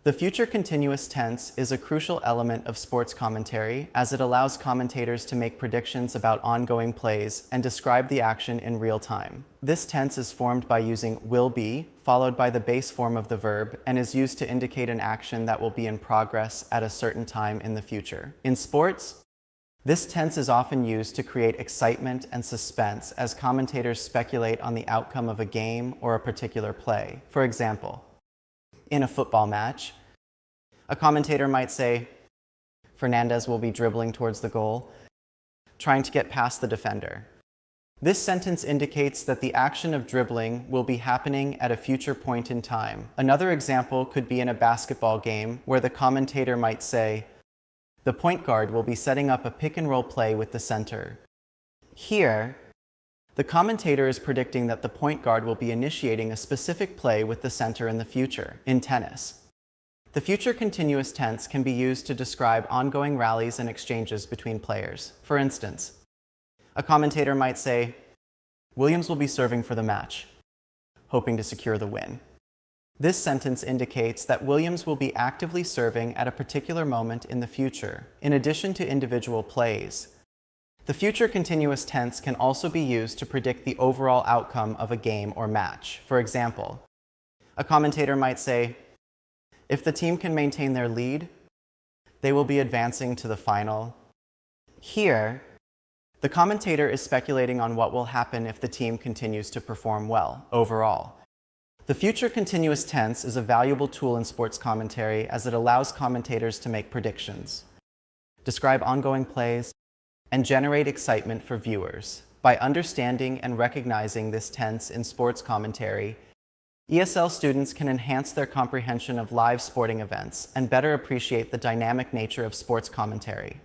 The future continuous tense is a crucial element of sports commentary as it allows commentators to make predictions about ongoing plays and describe the action in real time. This tense is formed by using will be, followed by the base form of the verb, and is used to indicate an action that will be in progress at a certain time in the future. In sports, this tense is often used to create excitement and suspense as commentators speculate on the outcome of a game or a particular play. For example, in a football match, a commentator might say, Fernandez will be dribbling towards the goal, trying to get past the defender. This sentence indicates that the action of dribbling will be happening at a future point in time. Another example could be in a basketball game where the commentator might say, the point guard will be setting up a pick and roll play with the center. Here, the commentator is predicting that the point guard will be initiating a specific play with the center in the future. In tennis, the future continuous tense can be used to describe ongoing rallies and exchanges between players. For instance, a commentator might say, Williams will be serving for the match, hoping to secure the win. This sentence indicates that Williams will be actively serving at a particular moment in the future. In addition to individual plays, the future continuous tense can also be used to predict the overall outcome of a game or match. For example, a commentator might say, if the team can maintain their lead, they will be advancing to the final. Here, the commentator is speculating on what will happen if the team continues to perform well overall. The future continuous tense is a valuable tool in sports commentary as it allows commentators to make predictions, describe ongoing plays, and generate excitement for viewers. By understanding and recognizing this tense in sports commentary, ESL students can enhance their comprehension of live sporting events and better appreciate the dynamic nature of sports commentary.